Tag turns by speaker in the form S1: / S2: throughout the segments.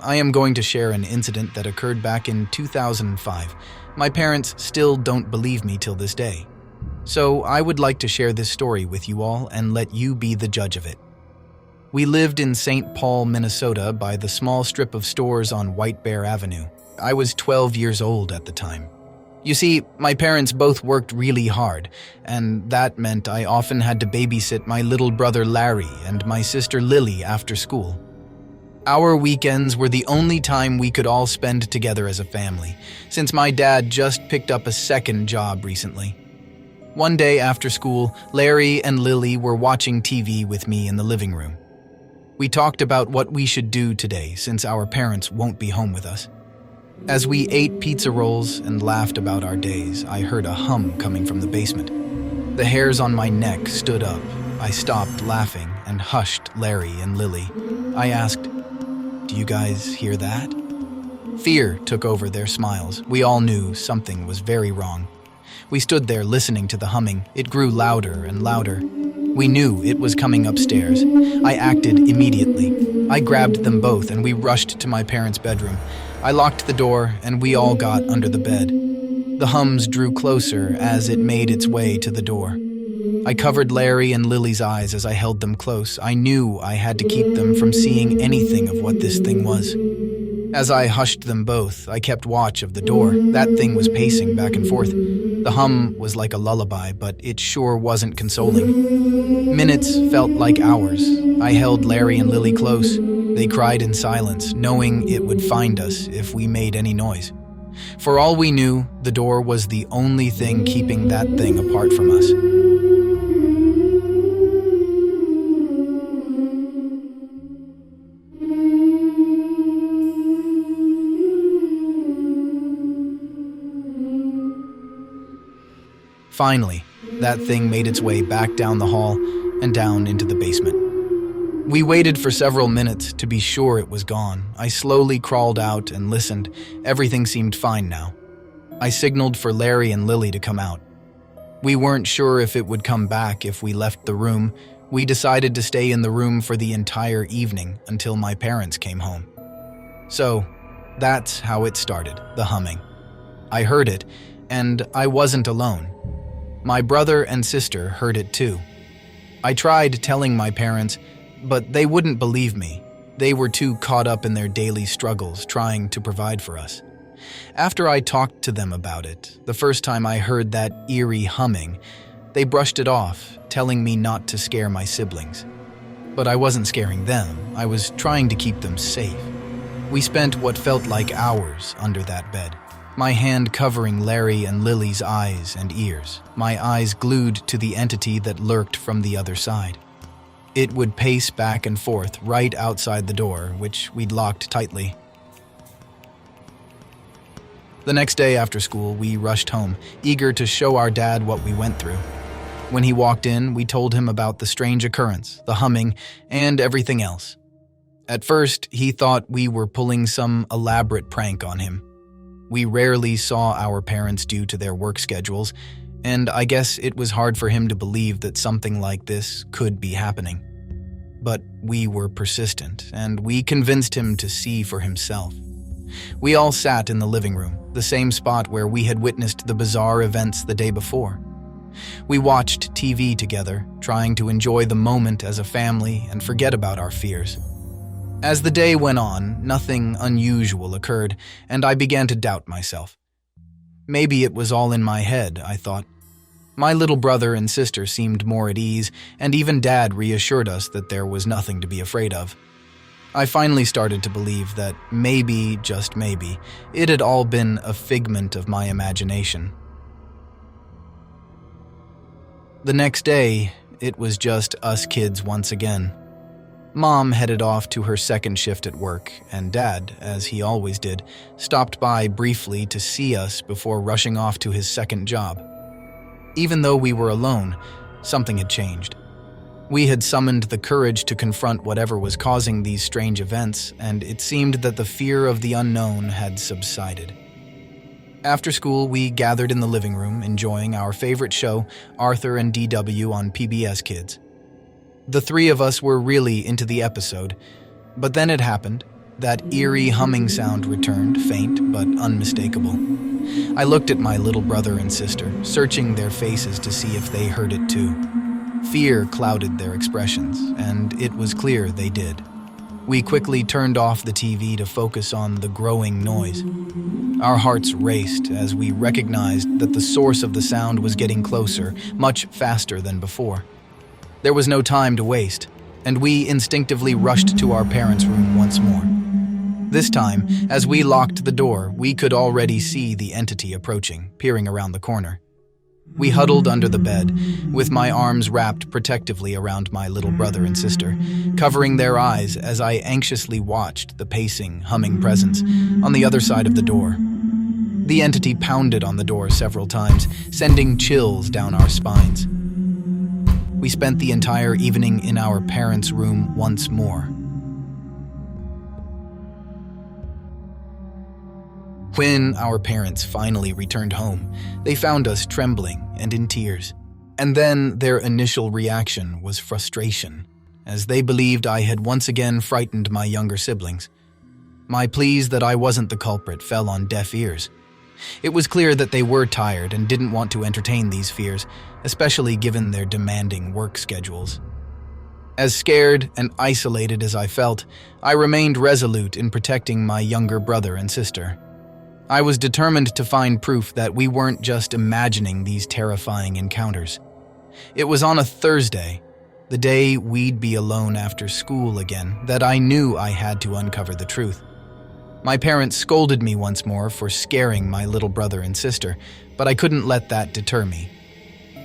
S1: I am going to share an incident that occurred back in 2005. My parents still don't believe me till this day. So I would like to share this story with you all and let you be the judge of it. We lived in St. Paul, Minnesota by the small strip of stores on White Bear Avenue. I was 12 years old at the time. You see, my parents both worked really hard, and that meant I often had to babysit my little brother Larry and my sister Lily after school. Our weekends were the only time we could all spend together as a family, since my dad just picked up a second job recently. One day after school, Larry and Lily were watching TV with me in the living room. We talked about what we should do today since our parents won't be home with us. As we ate pizza rolls and laughed about our days, I heard a hum coming from the basement. The hairs on my neck stood up. I stopped laughing and hushed Larry and Lily. I asked, "Do you guys hear that?" Fear took over their smiles. We all knew something was very wrong. We stood there listening to the humming. It grew louder and louder. We knew it was coming upstairs. I acted immediately. I grabbed them both and we rushed to my parents' bedroom. I locked the door and we all got under the bed. The hums drew closer as it made its way to the door. I covered Larry and Lily's eyes as I held them close. I knew I had to keep them from seeing anything of what this thing was. As I hushed them both, I kept watch of the door. That thing was pacing back and forth. The hum was like a lullaby, but it sure wasn't consoling. Minutes felt like hours. I held Larry and Lily close. They cried in silence, knowing it would find us if we made any noise. For all we knew, the door was the only thing keeping that thing apart from us. Finally, that thing made its way back down the hall and down into the basement. We waited for several minutes to be sure it was gone. I slowly crawled out and listened. Everything seemed fine now. I signaled for Larry and Lily to come out. We weren't sure if it would come back if we left the room. We decided to stay in the room for the entire evening until my parents came home. So, that's how it started, the humming. I heard it, and I wasn't alone. My brother and sister heard it too. I tried telling my parents, but they wouldn't believe me. They were too caught up in their daily struggles, trying to provide for us. After I talked to them about it, the first time I heard that eerie humming, they brushed it off, telling me not to scare my siblings. But I wasn't scaring them. I was trying to keep them safe. We spent what felt like hours under that bed. My hand covering Larry and Lily's eyes and ears, my eyes glued to the entity that lurked from the other side. It would pace back and forth right outside the door, which we'd locked tightly. The next day after school, we rushed home, eager to show our dad what we went through. When he walked in, we told him about the strange occurrence, the humming, and everything else. At first, he thought we were pulling some elaborate prank on him. We rarely saw our parents due to their work schedules, and I guess it was hard for him to believe that something like this could be happening. But we were persistent, and we convinced him to see for himself. We all sat in the living room, the same spot where we had witnessed the bizarre events the day before. We watched TV together, trying to enjoy the moment as a family and forget about our fears. As the day went on, nothing unusual occurred, and I began to doubt myself. Maybe it was all in my head, I thought. My little brother and sister seemed more at ease, and even Dad reassured us that there was nothing to be afraid of. I finally started to believe that maybe, just maybe, it had all been a figment of my imagination. The next day, it was just us kids once again. Mom headed off to her second shift at work, and Dad, as he always did, stopped by briefly to see us before rushing off to his second job. Even though we were alone, something had changed. We had summoned the courage to confront whatever was causing these strange events, and it seemed that the fear of the unknown had subsided. After school, we gathered in the living room, enjoying our favorite show, Arthur and DW on PBS Kids. The three of us were really into the episode, but then it happened. That eerie humming sound returned, faint but unmistakable. I looked at my little brother and sister, searching their faces to see if they heard it too. Fear clouded their expressions, and it was clear they did. We quickly turned off the TV to focus on the growing noise. Our hearts raced as we recognized that the source of the sound was getting closer, much faster than before. There was no time to waste, and we instinctively rushed to our parents' room once more. This time, as we locked the door, we could already see the entity approaching, peering around the corner. We huddled under the bed, with my arms wrapped protectively around my little brother and sister, covering their eyes as I anxiously watched the pacing, humming presence on the other side of the door. The entity pounded on the door several times, sending chills down our spines. We spent the entire evening in our parents' room once more. When our parents finally returned home, they found us trembling and in tears. And then their initial reaction was frustration, as they believed I had once again frightened my younger siblings. My pleas that I wasn't the culprit fell on deaf ears. It was clear that they were tired and didn't want to entertain these fears, especially given their demanding work schedules. As scared and isolated as I felt, I remained resolute in protecting my younger brother and sister. I was determined to find proof that we weren't just imagining these terrifying encounters. It was on a Thursday, the day we'd be alone after school again, that I knew I had to uncover the truth. My parents scolded me once more for scaring my little brother and sister, but I couldn't let that deter me.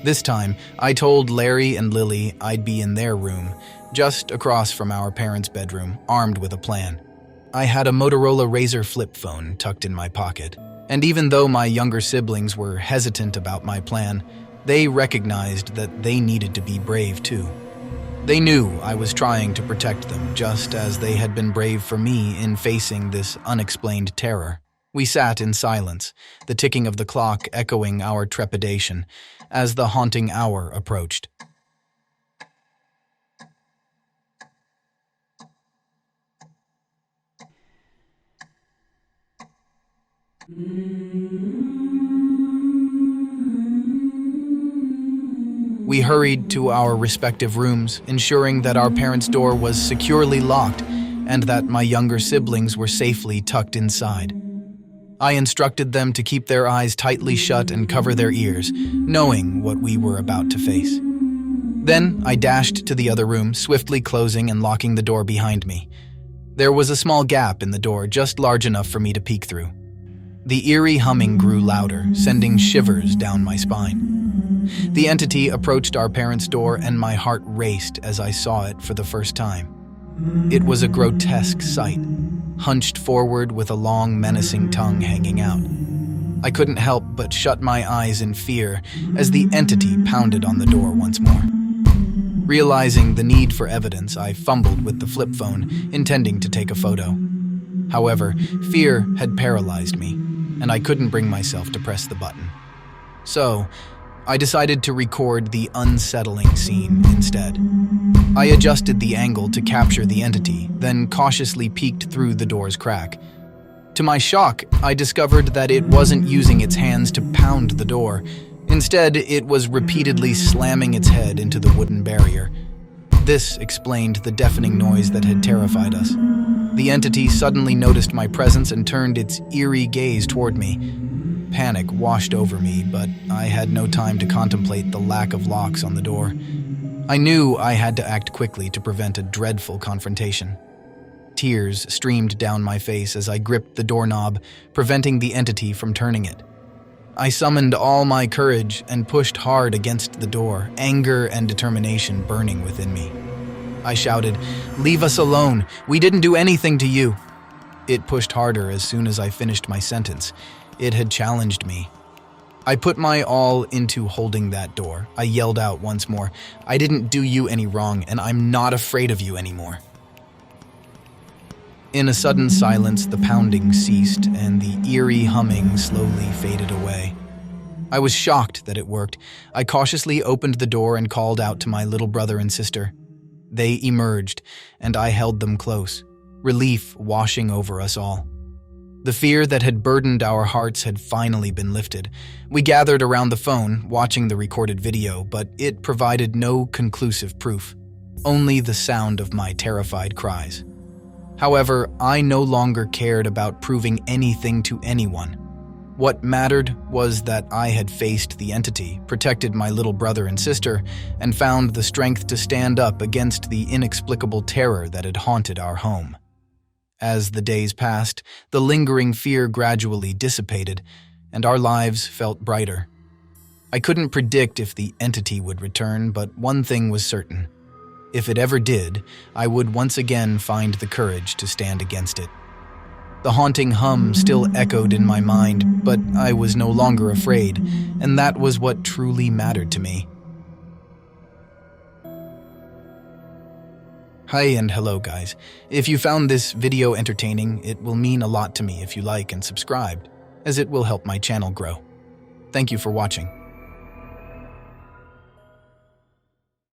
S1: This time, I told Larry and Lily I'd be in their room, just across from our parents' bedroom, armed with a plan. I had a Motorola Razr flip phone tucked in my pocket, and even though my younger siblings were hesitant about my plan, they recognized that they needed to be brave too. They knew I was trying to protect them, just as they had been brave for me in facing this unexplained terror. We sat in silence, the ticking of the clock echoing our trepidation as the haunting hour approached. We hurried to our respective rooms, ensuring that our parents' door was securely locked and that my younger siblings were safely tucked inside. I instructed them to keep their eyes tightly shut and cover their ears, knowing what we were about to face. Then I dashed to the other room, swiftly closing and locking the door behind me. There was a small gap in the door, just large enough for me to peek through. The eerie humming grew louder, sending shivers down my spine. The entity approached our parents' door, and my heart raced as I saw it for the first time. It was a grotesque sight, hunched forward with a long, menacing tongue hanging out. I couldn't help but shut my eyes in fear as the entity pounded on the door once more. Realizing the need for evidence, I fumbled with the flip phone, intending to take a photo. However, fear had paralyzed me, and I couldn't bring myself to press the button. So, I decided to record the unsettling scene instead. I adjusted the angle to capture the entity, then cautiously peeked through the door's crack. To my shock, I discovered that it wasn't using its hands to pound the door. Instead, it was repeatedly slamming its head into the wooden barrier. This explained the deafening noise that had terrified us. The entity suddenly noticed my presence and turned its eerie gaze toward me. Panic washed over me, but I had no time to contemplate the lack of locks on the door. I knew I had to act quickly to prevent a dreadful confrontation. Tears streamed down my face as I gripped the doorknob, preventing the entity from turning it. I summoned all my courage and pushed hard against the door, anger and determination burning within me. I shouted, "Leave us alone! We didn't do anything to you!" It pushed harder as soon as I finished my sentence. It had challenged me. I put my all into holding that door. I yelled out once more, "I didn't do you any wrong, and I'm not afraid of you anymore." In a sudden silence, the pounding ceased, and the eerie humming slowly faded away. I was shocked that it worked. I cautiously opened the door and called out to my little brother and sister. They emerged, and I held them close. relief washing over us all. The fear that had burdened our hearts had finally been lifted. We gathered around the phone, watching the recorded video, but it provided no conclusive proof, only the sound of my terrified cries. However, I no longer cared about proving anything to anyone. What mattered was that I had faced the entity, protected my little brother and sister, and found the strength to stand up against the inexplicable terror that had haunted our home. As the days passed, the lingering fear gradually dissipated, and our lives felt brighter. I couldn't predict if the entity would return, but one thing was certain. If it ever did, I would once again find the courage to stand against it. The haunting hum still echoed in my mind, but I was no longer afraid, and that was what truly mattered to me. Hi and hello guys. If you found this video entertaining, it will mean a lot to me if you like and subscribe, as it will help my channel grow. Thank you for watching.